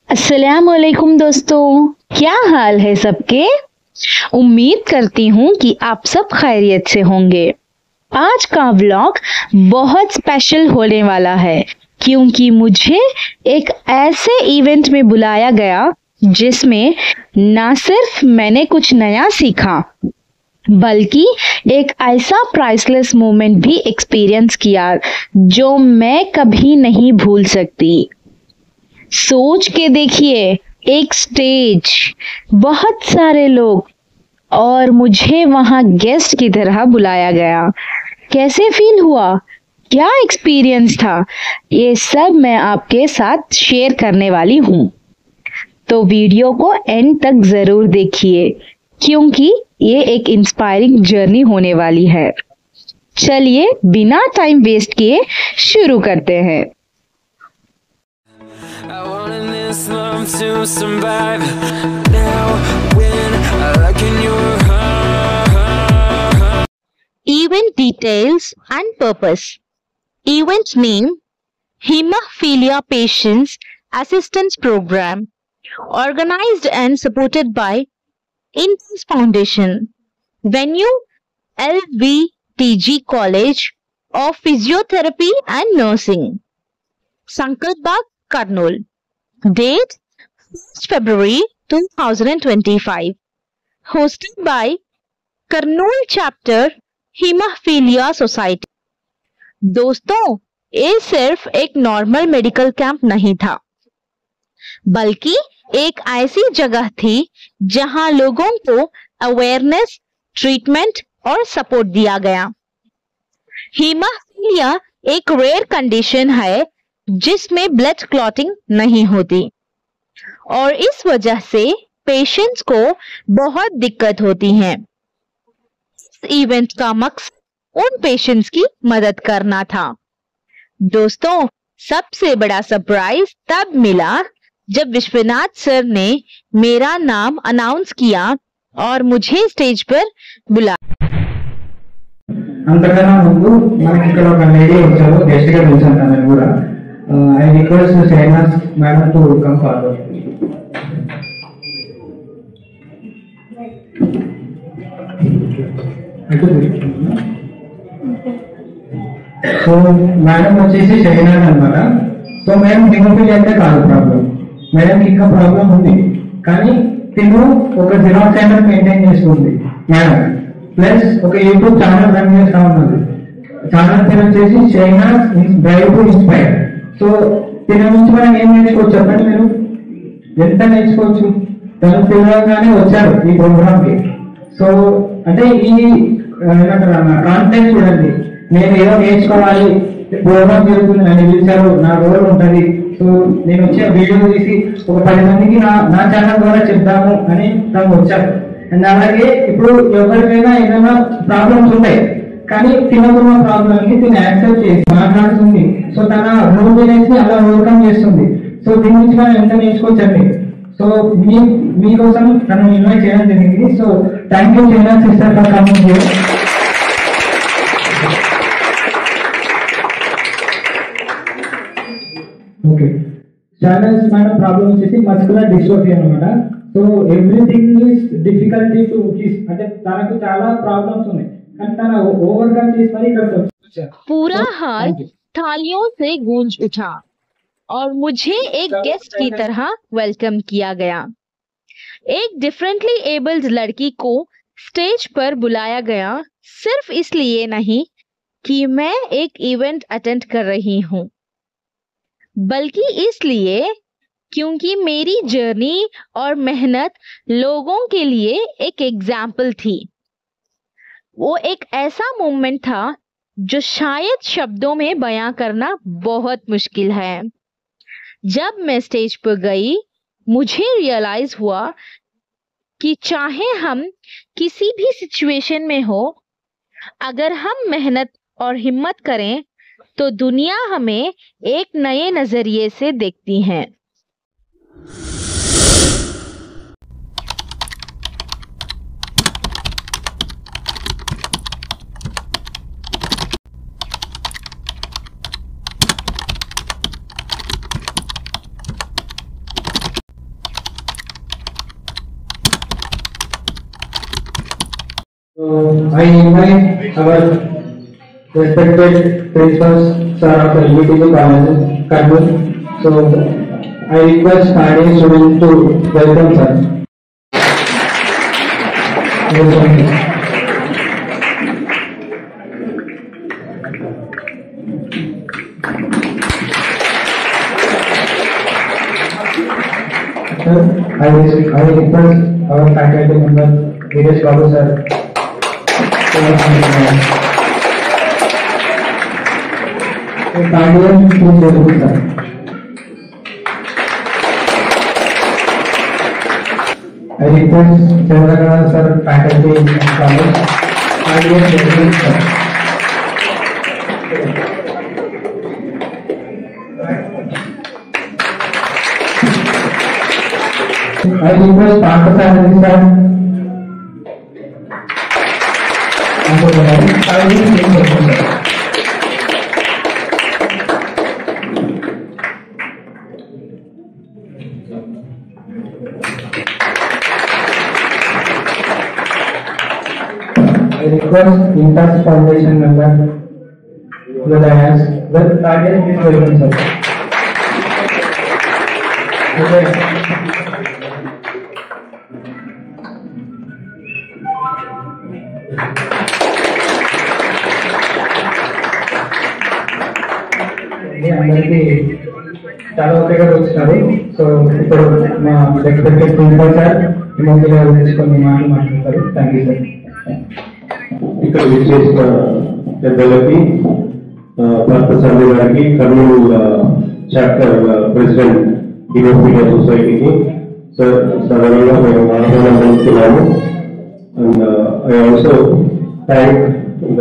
अस्सलामुअलैकुम दोस्तों, क्या हाल है सबके। उम्मीद करती हूँ कि आप सब खैरियत से होंगे। आज का व्लॉग बहुत स्पेशल होने वाला है क्योंकि मुझे एक ऐसे इवेंट में बुलाया गया जिसमें ना सिर्फ मैंने कुछ नया सीखा बल्कि एक ऐसा प्राइसलेस मोमेंट भी एक्सपीरियंस किया जो मैं कभी नहीं भूल सकती। सोच के देखिए, एक स्टेज, बहुत सारे लोग और मुझे वहां गेस्ट की तरह बुलाया गया। कैसे फील हुआ, क्या एक्सपीरियंस था, ये सब मैं आपके साथ शेयर करने वाली हूँ। तो वीडियो को एंड तक जरूर देखिए क्योंकि ये एक इंस्पायरिंग जर्नी होने वाली है। चलिए बिना टाइम वेस्ट किए शुरू करते हैं। I wanted this love to survive. Now when I look in your heart. Event details and purpose. Event name: Hemophilia Patients Assistance Program, organized and supported by Impulse Foundation. Venue: LVTG College of Physiotherapy and Nursing, Sankat Bagh, Kurnool. Date: 1st February 2025. Hosted by Kurnool Chapter haemophilia society. दोस्तों, ये सिर्फ एक normal medical camp नहीं था बल्कि एक ऐसी जगह थी जहां लोगों को अवेयरनेस, ट्रीटमेंट और सपोर्ट दिया गया। हीमोफीलिया एक रेयर कंडीशन है जिसमें ब्लड क्लॉटिंग नहीं होती और इस वजह से पेशेंट्स को बहुत दिक्कत होती है। इस इवेंट का मकसद उन पेशेंट्स की मदद करना था। दोस्तों, सबसे बड़ा सरप्राइज तब मिला जब विश्वनाथ सर ने मेरा नाम अनाउंस किया और मुझे स्टेज पर बुलाया। అంతకన్నా ముందు మనకి ఇక్కడ ఒక లేడీ వచ్చారు, గెస్ట్ గా పిలిచాను తనని కూడా. I request Shainas madam to come forward. So madam వచ్చేసి షైనాస్ అన్నమాట. సో మేడం హిమోఫిలియా అంటే కాదు ప్రాబ్లం, మేడం ఇంకా ప్రాబ్లం ఉంది కానీ తిను ఒక జిరాక్స్ సెంటర్ మెయింటైన్ చేస్తుంది మేడం. ప్లస్ ఒక యూట్యూబ్ ఛానల్ రన్ చేస్తా ఉన్నది. ఛానల్ పేరు వచ్చేసి షైనాస్ డ్రైవ్ టు ఇన్స్పైర్. సో తిన నుంచి మనం ఏం నేర్చుకోవచ్చు చెప్పండి మీరు? ఎంత నేర్చుకోవచ్చు? తను తెలియగానే వచ్చారు ఈ ప్రోగ్రామ్ కి. సో అంటే ఈ కాంటెంట్ చూడండి, నేను ఏదో నేర్చుకోవాలి, ప్రోగ్రామ్ జరుగుతుంది, నన్ను పిలిచారు, నా రోల్ ఉంటుంది, సో నేను వచ్చే వీడియో తీసి ఒక 10 మందికి నా ఛానల్ ద్వారా చెప్తాము అని తను వచ్చారు. అండ్ అలాగే ఇప్పుడు ఎవరికైనా ఏదైనా ప్రాబ్లమ్స్ ఉంటాయి కానీ తినకున్న ప్రాబ్లమ్ ని తిని యాక్సెప్ట్ చేసి మాట్లాడుతుంది. సో తన లోన్లీనెస్ ని అలా ఓవర్కమ్ చేస్తుంది. సో దీని నుంచి మనం ఎంత నేర్చుకోవచ్చండి. సో మీకోసం తను ఇన్వైట్ చేయడం జరిగింది. So thank you Shainas sister for coming here. Okay, Shainas madam problem వచ్చేసి మస్కులర్ డిస్ట్రోఫీ అన్నమాట. So everything is difficulty to his, అంటే తనకు చాలా ప్రాబ్లమ్స్ ఉన్నాయి కానీ తన ఓవర్కమ్ చేసి మరి ఇక్కడికి వచ్చారు. पूरा हॉल थालियों से गूंज उठा और मुझे एक गेस्ट की तरह वेलकम किया गया। एक डिफरेंटली एबल्ड लड़की को स्टेज पर बुलाया गया सिर्फ इसलिए नहीं कि मैं एक इवेंट अटेंड कर रही हूँ बल्कि इसलिए क्योंकि मेरी जर्नी और मेहनत लोगों के लिए एक एग्जाम्पल थी। वो एक ऐसा मोमेंट था जो शायद शब्दों में बयां करना बहुत मुश्किल है। जब मैं स्टेज पर गई, मुझे रियलाइज हुआ कि चाहे हम किसी भी सिचुएशन में हो, अगर हम मेहनत और हिम्मत करें तो दुनिया हमें एक नए नजरिए से देखती है। I invite our respected principals, sir of the BTG College, Kannur. So I request RDA students to welcome sir. Welcome. Sir, I request our faculty member, Viresh Babu sir. I request Chandrakanta sir, faculty and college. I request Parthasarathy sir. I request Intas Foundation member with us with target is welcome sir. అందరికీ చాలా ఒకేగా వచ్చినారు. So ఇప్పుడు మా respected principal sir విమోచన గారు తీసుకొని మాట్లాడతారు. Thank you sir. ఇక్కడ విచ్చేసిన పెద్దలకి, పార్థసారథి గారికి, కర్నూలు చాప్టర్ ప్రెసిడెంట్ హీమోఫీలియా సొసైటీకి సార్ సాధారణంగా మేము ఆహ్వానం పొందుతున్నాము. And I also thank the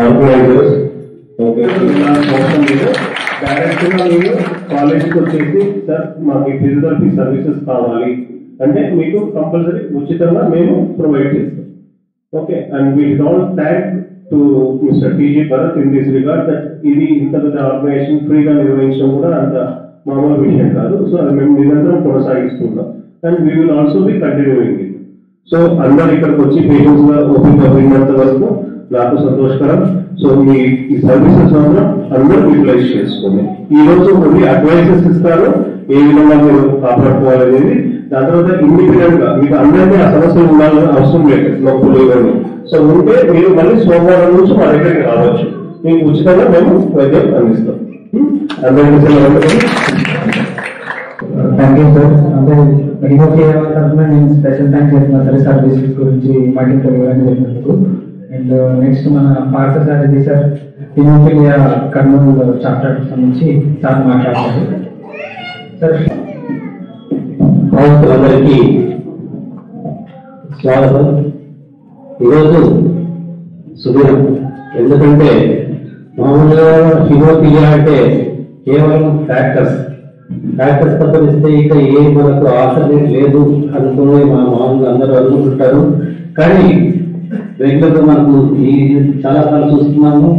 organisers. Direct గా మీరు కాలేజ్కి వచ్చేసి సార్ మాకు ఫిజియోథెరపీ సర్వీసెస్ కావాలి అంటే మీకు కంపల్సరీ ఉచితంగా మేము ప్రొవైడ్ చేస్తాం. Okay, and we don't thank to mister TG Bharat in this regard that ఇది ఇంత పెద్ద ఆర్గనైజేషన్ ఫ్రీగా నిర్వహించడం కూడా అంత మామూలు విషయం కాదు. సో అది మేము నిరంతరం కొనసాగిస్తున్నాం and we will also be continuing it. So అందరు ఇక్కడికి వచ్చి పేషెంట్స్ గా ఓపిక విన్నంత వరకు నాకు సంతోషకరం. సో మీ ఈ సర్వీసెస్ మాత్రం అందరూ యూటిలైజ్ చేసుకోండి. ఈ రోజు కొన్ని అడ్వైసెస్ ఇస్తారు ఏ విధంగా మీరు కాపాడుకోవాలనేది. దాని తర్వాత ఇండిపెండెంట్ గా మీకు అందరికీ ఆ సమస్యలు ఉండాలని అవసరం లేదు, నొప్పులు ఇవన్నీ. సో ఉంటే మీరు మళ్ళీ సోమవారం నుంచి మా దగ్గరికి రావచ్చు. మీకు ఉచితంగా మేము వైద్యం అందిస్తాం. అందరికీ థ్యాంక్ యూ సార్. అంటే హీమోఫీలియా తరఫున నేను స్పెషల్ థ్యాంక్స్ చెప్తున్నాను సార్ సర్వీసెస్ గురించి మాకు తెలియడానికి చెప్పినందుకు. అండ్ నెక్స్ట్ మన Parthasarathi sir haemophilia Kurnool chapter సంబంధించి సార్ మాట్లాడతారు సార్. అందరికీ స్వాగతం. ఈరోజు సుదీరం, ఎందుకంటే మామూలుగా హీమోఫీలియా అంటే కేవలం ఫ్యాక్టర్స్ తప్పనిస్తే ఇక ఏ మనకు ఆల్టర్నేట్ లేదు అనుకునే మామూలుగా అందరూ అనుకుంటుంటారు. కానీ రెగ్యులర్ గా మనకు ఈ చాలా సార్లు చూస్తున్నాము.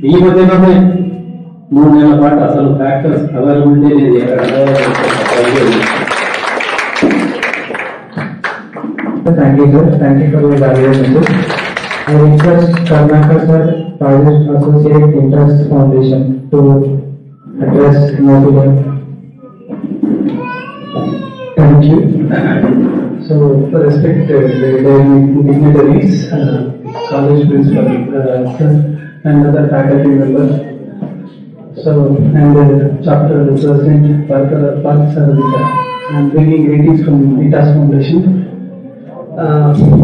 ఈ మధ్యలోనే 3 నెలల పాటు అసలు ఫ్యాక్టర్స్ అవైలబిలిటీ లేదు. Thank you sir. Thank you for your evaluation. I request Karnataka sir, Project Associate Interest Foundation to address hemophilia. Thank you. So, respected dignitaries, college principal, and other faculty members. So, and the chapter president, Parthasarathy sir. I am bringing greetings from ITAS Foundation.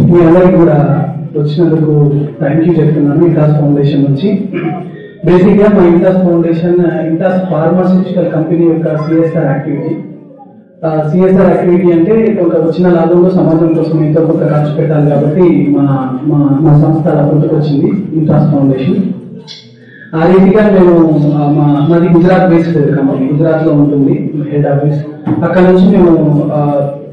మీ అందరికి కూడా వచ్చినందుకు thank you చెప్తున్నాను. Intas foundation నుంచి బేసిక్గా మా Intas foundation Intas pharmaceutical company యొక్క CSR activity. CSR activity అంటే ఒక వచ్చిన లాభంలో సమాజం కోసం ఎంతో కొంత ఖర్చు పెట్టాలి కాబట్టి మా సంస్థ అలా పుట్టుకొచ్చింది ఇంటాస్ ఫౌండేషన్. ఆ రీతిగా మేము మాది గుజరాత్ బేస్డ్ కంపెనీ, గుజరాత్ లో ఉంటుంది హెడ్ ఆఫీస్. అక్కడ నుంచి మేము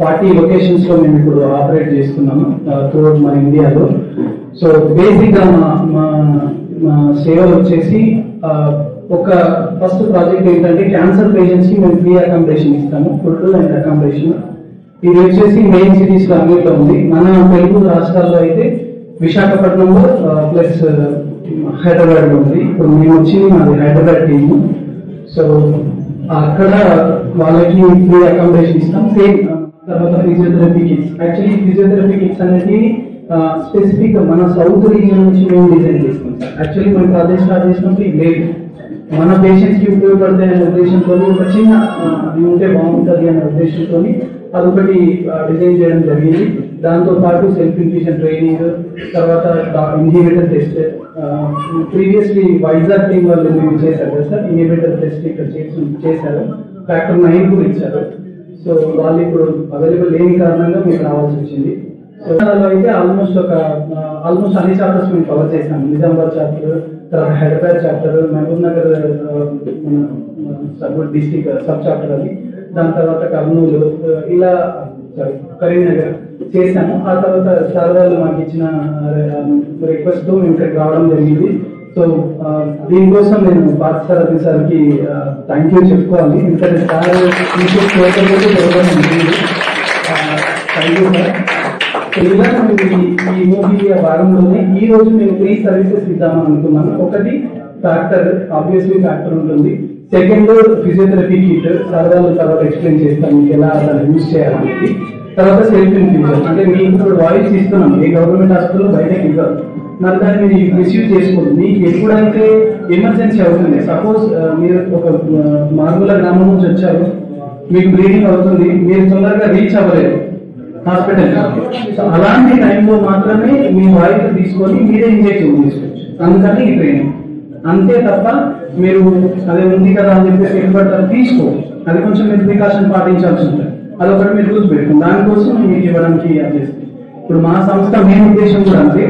40 లొకేషన్స్ లో మేము ఇప్పుడు ఆపరేట్ చేస్తున్నాము త్రూఅవుట్ మన ఇండియాలో. సో బేసిక్ గా మా సేవలు వచ్చేసి ఒక ఫస్ట్ ప్రాజెక్ట్ ఏంటంటే క్యాన్సర్ పేషెంట్స్ కి మేము ఫ్రీ అకామిడేషన్ ఇస్తాము, ఫుడ్ అండ్ అకామిడేషన్. ఇది వచ్చేసి మెయిన్ సిటీస్ లో అన్నిట్లో ఉంది. మన తెలుగు రాష్ట్రాల్లో అయితే విశాఖపట్నంలో ప్లస్ హైదరాబాద్లో ఉంది. ఇప్పుడు మేము వచ్చింది మాది హైదరాబాద్ టీము. సో అక్కడ వాళ్ళకి ఫ్రీ అకామిడేషన్ ఇస్తాం. సేమ్ తర్వాత physiotherapy kits. Actually physiotherapy kits అనేది స్పెసిఫిక్ మన సౌత్ రీజియన్ నుంచి మేము డిజైన్ చేస్తాం సార్. యాక్చువల్లీ మనం ప్రాజెక్ట్ స్టార్ట్ చేసినప్పుడు ఇది లేదు. మన పేషెంట్స్ కి ఉపయోగపడతాయి అనే ఉద్దేశంతో ఒక చిన్న అది ఉంటే బాగుంటుంది అనే ఉద్దేశంతో అదొకటి డిజైన్ చేయడం జరిగింది. దాంతో పాటు సెల్ఫ్ ఇన్ఫ్యూజన్ ట్రైనింగ్, తర్వాత inhibitor test. Previously Vizag team వాళ్ళు మేము చేశారు కదా సార్, ఇన్హిబిటర్ టెస్ట్ ఇక్కడ చేశారు. ఫ్యాక్టర్ 9 కూడా ఇచ్చారు. సో వాళ్ళు ఇప్పుడు అవైలబుల్ లేని కారణంగా మీకు రావాల్సి వచ్చింది. సో అయితే ఆల్మోస్ట్ అన్ని చాప్టర్స్ మేము కవర్ చేశాము. నిజామాబాద్ చాప్టర్, తర్వాత హైదరాబాద్ చాప్టర్, మహబూబ్ నగర్ మన డిస్టిక్ సబ్ చాప్టర్ అది, దాని తర్వాత కర్నూలు, ఇలా కరీంనగర్ చేశాము. ఆ తర్వాత సార్ వాళ్ళు మాకు ఇచ్చిన రిక్వెస్ట్ తో మేము ఇక్కడికి రావడం జరిగింది. సో దీనికోసం నేను పార్థసారథి సార్కి థ్యాంక్ యూ చెప్పుకోవాలి. ఎందుకంటే సార్ థ్యాంక్ యూ సార్. ఇలా ఈ మూవీ భాగంలోనే ఈ రోజు మేము 3 సర్వీసెస్ ఇద్దామని అనుకున్నాను. ఒకటి ఫ్యాక్టర్, ఆబ్వియస్లీ ఫ్యాక్టర్ ఉంటుంది. సెకండ్ ఫిజియోథెరపీ కిట్, సార్ వాళ్ళు తర్వాత ఎక్స్ప్లెయిన్ చేస్తాను మీకు ఎలా దాన్ని యూజ్ చేయాలనేది. తర్వాత సెల్ఫ్ ఇన్ఫ్యూజన్, అంటే మీకు ఇప్పుడు వాయిస్ ఇస్తున్నాం, ఏ గవర్నమెంట్ హాస్పిటల్లో బయటకి ఇవ్వరు. మరి దాన్ని మీరు రిసీవ్ చేసుకోండి. మీకు ఎప్పుడైతే ఎమర్జెన్సీ అవుతుంది, సపోజ్ మీరు ఒక మారుమూల గ్రామం నుంచి వచ్చారు, మీకు బ్లీడింగ్ అవుతుంది, మీరు తొందరగా రీచ్ అవ్వలేదు హాస్పిటల్. సో అలాంటి టైంలో మాత్రమే మీ వాయిస్ తీసుకొని మీరే ఇంజెక్షన్ తీసుకోవచ్చు. అందుకని ఈ ట్రైనింగ్ అంతే తప్ప మీరు అదే ఉంది కదా అని చెప్పేసి ఎక్కడతారు తీసుకోవచ్చు. అది కొంచెం మీరు ప్రికాషన్ పాటించాల్సి ఉంటుంది. అదొకటి మీరు చూసి పెట్టుకోండి. దానికోసం మీకు ఇవ్వడానికి చేస్తాం. ఇప్పుడు మా సంస్థ మెయిన్ ఉద్దేశం కూడా అంటే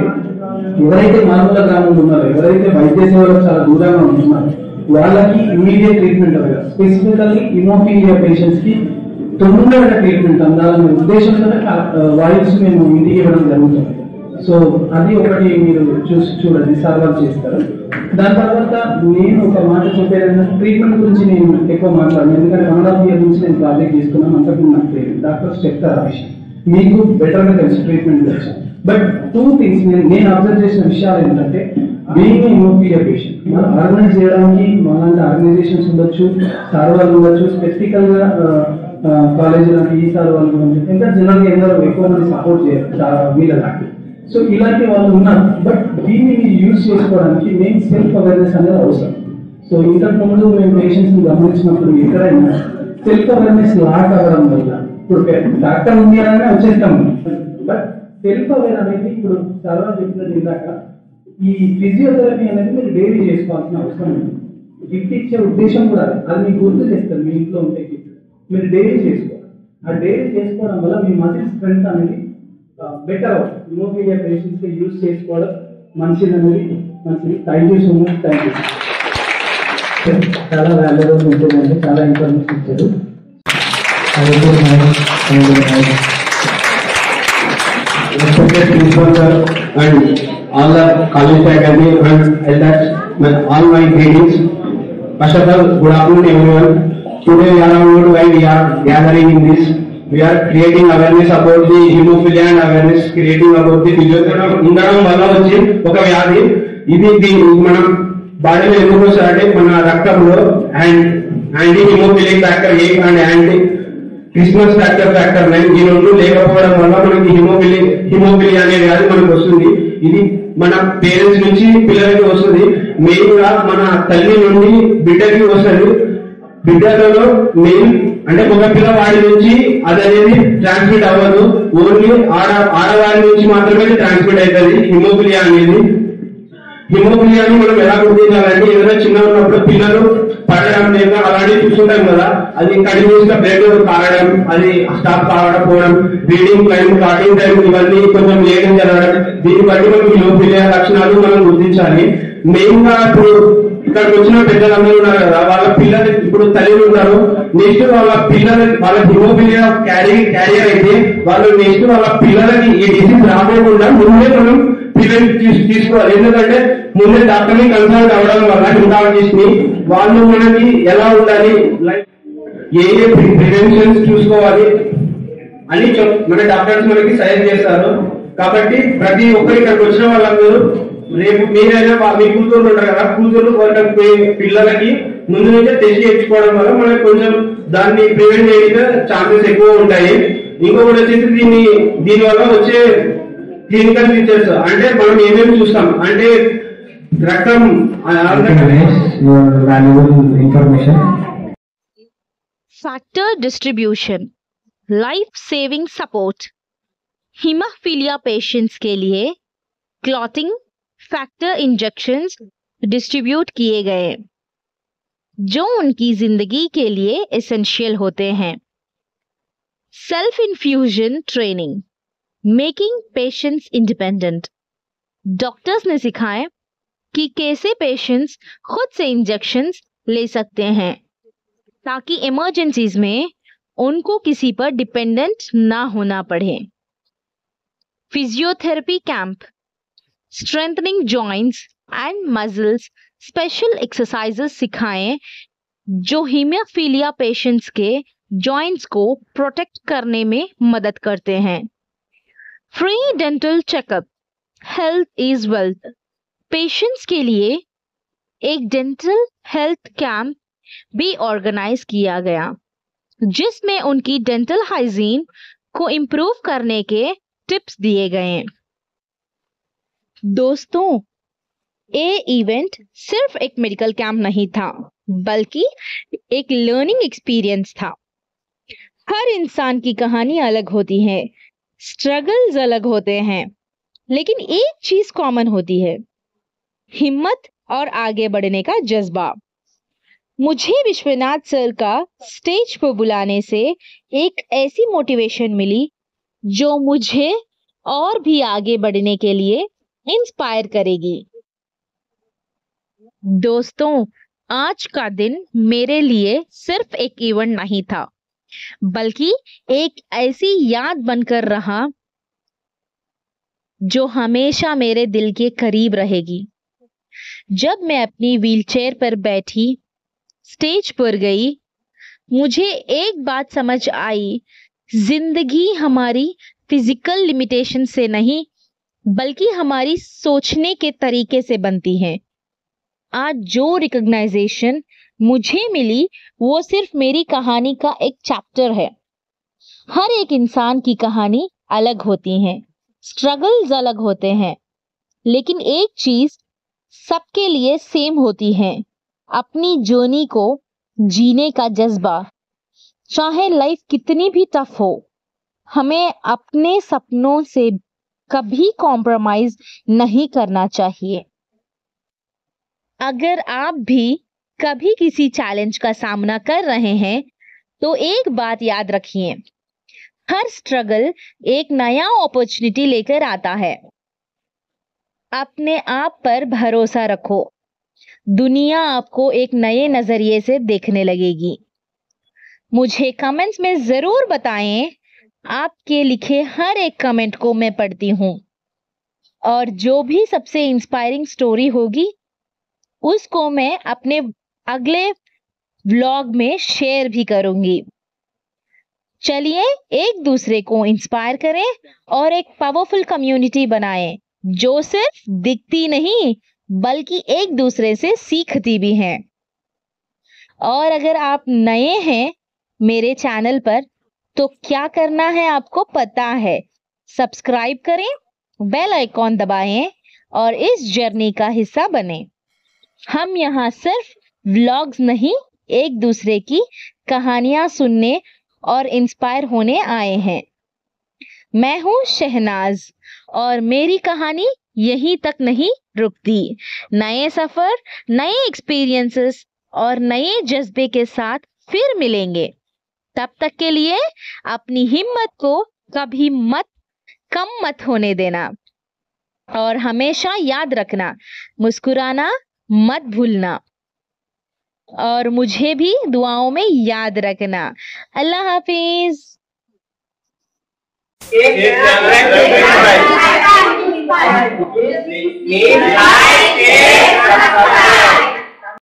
ఎవరైతే మారుమూల గ్రామంలో ఉన్నారో, ఎవరైతే వైద్య సేవలకు చాలా దూరంగా ఉంటున్నారో వాళ్ళకి ఇమీడియట్ ట్రీట్మెంట్ అవ్వాలి. స్పెసిఫికల్లీ హిమోఫీలియా పేషెంట్స్ కి తొందరగా ట్రీట్మెంట్ అందాలనే ఉద్దేశంతోనే వాయిస్ మేము ఇంటికి ఇవ్వడం జరుగుతుంది. సో అది ఒకటి మీరు చూడండి, సార్ వాళ్ళు చేస్తారు. దాని తర్వాత నేను ఒక మాట చెప్పేదంటే ట్రీట్మెంట్ గురించి నేను ఎక్కువ మాట్లాడను. ఎందుకంటే 1.5 years నుంచి నేను ప్రాజెక్ట్ చేస్తున్నాను. అంతకు నాకు తెలియదు, డాక్టర్స్ చెప్తారు ఆ విషయం, మీకు బెటర్గా తెలుసు ట్రీట్మెంట్ గురించి. బట్ 2 things నేను అబ్జర్వ్ చేసిన విషయాలు ఏంటంటే, బీయింగ్ హిమోఫీలియా పేషెంట్ మనం ఆర్గనైజ్ చేయడానికి మాలాంటి ఆర్గనైజేషన్స్ ఉండొచ్చు, సార్ వాళ్ళు ఉండొచ్చు, స్పెసిఫికల్ గా కాలేజీ లాంటి ఈ సార్ వాళ్ళు ఉండొచ్చు, ఇంకా జనరల్ గా ఎందరో ఎక్కువ మంది సపోర్ట్ చేయరు వీళ్ళలాంటి. సో ఇలాంటి వాళ్ళు ఉన్నారు. బట్ దీన్ని మీరు యూజ్ చేసుకోవడానికి మెయిన్ సెల్ఫ్ అవేర్నెస్ అనేది అవసరం. సో ఇంతకు ముందు మేము పేషెంట్స్ ని గమనించినప్పుడు ఎక్కడైనా సెల్ఫ్ అవేర్నెస్ లాక్ అవ్వడం వల్ల, ఇప్పుడు డాక్టర్ ఉంది అని వచ్చేస్తాము, బట్ సెల్ఫ్ అవేర్ అనేది ఇప్పుడు చాలా చెప్పినది ఇందాక, ఈ ఫిజియోథెరపీ అనేది మీరు డైలీ చేసుకోవాల్సిన అవసరం ఉంది. గిఫ్ట్ ఇచ్చే ఉద్దేశం కూడా అది మీకు గుర్తు చేస్తారు. మీ ఇంట్లో ఉంటే గిఫ్ట్ మీరు డైలీ చేసుకోవాలి. ఆ డైలీ చేసుకోవడం వల్ల మీ మజిల్ స్ట్రెంత్ అనేది బెటర్ అవుతుంది. హిమోఫీలియా పేషెంట్స్ యూజ్ చేసుకోవడం మంచిది అనేది మంచిది. Thank you so much. Thank you. చాలా వాల్యుబుల్ ఉంటుందండి, చాలా ఇన్ఫర్మేషన్ ఇచ్చారు. And all the college faculty and elders, all my greetings. First of all, good afternoon everyone. Today we are why we are gathering in this. We are creating awareness about the hemophilia and awareness creating about the physiotherapy. ఉండడం వల్ల వచ్చి ఒక వ్యాధి ఇది మనం బాడీలో ఎందుకు వస్తారంటే మన రక్తంలో anti haemophilic factor 8 and anti Christmas factor 9 ఈ రెండు లేకపోవడం వల్ల మనకి హిమోఫిలియా అనే వ్యాధి మనకు వస్తుంది. ఇది మన పేరెంట్స్ నుంచి పిల్లలకి వస్తుంది. మెయిన్ గా మన తల్లి నుండి బిడ్డకి వస్తుంది. బిడ్డలలో మెయిన్ అంటే ఒక పిల్లవాడి నుంచి అది అనేది ట్రాన్స్మిట్ అవ్వదు. ఓన్లీ ఆడవారి నుంచి మాత్రమే ట్రాన్స్మిట్ అవుతుంది హిమోఫిలియా అనేది. హిమోఫిలియాని మనం ఎలా గుర్తించాలంటే, ఏదైనా చిన్న ఉన్నప్పుడు పిల్లలు పడడం లేదా అలాంటివి చూస్తుంటాం కదా, అది కంటిన్యూస్ గా బ్లడ్ కారడం, అది స్టాప్ కావడం, బ్లీడింగ్ టైం, క్లాటింగ్ టైం, ఇవన్నీ కొంచెం లేట్ జరగడం, దీన్ని బట్టి మనం హిమోఫిలియా లక్షణాలు మనం గుర్తించాలి. మెయిన్ గా ఇప్పుడు ఇక్కడికి వచ్చిన పెద్దలందరూ ఉన్నారు కదా, వాళ్ళ పిల్లలు ఇప్పుడు తల్లిలు ఉన్నారు, నెక్స్ట్ వాళ్ళ హిమోఫిలియా క్యారియర్ అయితే వాళ్ళు నెక్స్ట్ వాళ్ళ పిల్లలకి ఈ డిసీజ్ రాకుండా ముందే మనం పిల్లలు తీసుకోవాలి. ఎందుకంటే ముందే డాక్టర్ని కన్సల్ట్ అవ్వడం వల్ల హిమటాలజిస్ట్ ని వాళ్ళు మనకి ఎలా ఉండాలి, లైక్ ఏ ప్రివెన్షన్స్ చూసుకోవాలి అని మన డాక్టర్స్ మనకి సజెస్ట్ చేస్తారు. కాబట్టి ప్రతి ఒక్కరు ఇక్కడికి వచ్చిన వాళ్ళందరూ రేపు మీరైనా మీ కూతుర్లు ఉంటారు కదా, కూతుర్లు వాళ్ళకి పిల్లలకి ముందు నుంచే టెస్ట్ చేయించుకోవడం వల్ల మనకి కొంచెం దాన్ని ప్రివెంట్ చేయడానికి ఛాన్సెస్ ఎక్కువ ఉంటాయి. ఇంకొకటి వచ్చేసి దీని వల్ల వచ్చే క్లినికల్ ఫీచర్స్ అంటే మనం ఏమేమి చూస్తాం అంటే రక్తం information. Factor distribution, life saving support. Haemophilia patients के लिए क्लॉटिंग फैक्टर इंजेक्शंस डिस्ट्रीब्यूट किए गए जो उनकी जिंदगी के लिए एसेंशियल होते हैं. Self infusion training, making patients independent. Doctors ने सिखाए कि कैसे पेशेंट्स खुद से इंजेक्शंस ले सकते हैं ताकि इमरजेंसीज में उनको किसी पर डिपेंडेंट ना होना पड़े. Physiotherapy camp, strengthening joints and muscles special exercises सिखाएं जो हीमोफीलिया पेशेंट्स के जॉइंट्स को प्रोटेक्ट करने में मदद करते हैं. Free dental checkup, health is wealth. Patients के लिए एक डेंटल हेल्थ कैंप भी ऑर्गेनाइज किया गया जिसमें उनकी डेंटल हाइजीन को इम्प्रूव करने के टिप्स दिए गए. दोस्तों, ये इवेंट सिर्फ एक मेडिकल कैंप नहीं था बल्कि एक लर्निंग एक्सपीरियंस था. हर इंसान की कहानी अलग होती है, स्ट्रगल्स अलग होते हैं, लेकिन एक चीज कॉमन होती है, हिम्मत और आगे बढ़ने का जज्बा. मुझे विश्वनाथ सर का स्टेज पर बुलाने से एक ऐसी मोटिवेशन मिली जो मुझे और भी आगे बढ़ने के लिए इंस्पायर करेगी. दोस्तों, आज का दिन मेरे लिए सिर्फ एक इवेंट नहीं था बल्कि एक ऐसी याद बनकर रहा जो हमेशा मेरे दिल के करीब रहेगी. जब मैं अपनी व्हीलचेयर पर बैठी स्टेज पर गई, मुझे एक बात समझ आई, जिंदगी हमारी फिजिकल लिमिटेशन से नहीं बल्कि हमारी सोचने के तरीके से बनती है. आज जो रिकॉग्नाइजेशन मुझे मिली वो सिर्फ मेरी कहानी का एक चैप्टर है. हर एक इंसान की कहानी अलग होती है, स्ट्रगल्स अलग होते हैं, लेकिन एक चीज सबके लिए सेम होती है, अपनी जर्नी को जीने का जज्बा. चाहे लाइफ कितनी भी टफ हो, हमें अपने सपनों से कभी कॉम्प्रोमाइज नहीं करना चाहिए. अगर आप भी कभी किसी चैलेंज का सामना कर रहे हैं तो एक बात याद रखिए, हर स्ट्रगल एक नया अपॉर्चुनिटी लेकर आता है. अपने आप पर भरोसा रखो, दुनिया आपको एक नए नजरिए से देखने लगेगी. मुझे कमेंट्स में जरूर बताएं, आपके लिखे हर एक कमेंट को मैं पढ़ती हूँ और जो भी सबसे इंस्पायरिंग स्टोरी होगी उसको मैं अपने अगले व्लॉग में शेयर भी करूंगी. चलिए एक दूसरे को इंस्पायर करें और एक पावरफुल कम्युनिटी बनाएं जो सिर्फ दिखती नहीं बल्कि एक दूसरे से सीखती भी है. और अगर आप नए हैं मेरे चैनल पर तो क्या करना है आपको पता है, सब्सक्राइब करें, बेल आइकॉन दबाएं और इस जर्नी का हिस्सा बने. हम यहाँ सिर्फ व्लॉग्स नहीं, एक दूसरे की कहानियां सुनने और इंस्पायर होने आए हैं. मैं हूँ शहनाज और मेरी कहानी यहीं तक नहीं रुकती. नए सफर, नए एक्सपीरियंसेस और नए जज्बे के साथ फिर मिलेंगे. तब तक के लिए अपनी हिम्मत को कभी कम मत होने देना और हमेशा याद रखना, मुस्कुराना मत भूलना और मुझे भी दुआओं में याद रखना. अल्लाह हाफिज. Please like, share, subscribe.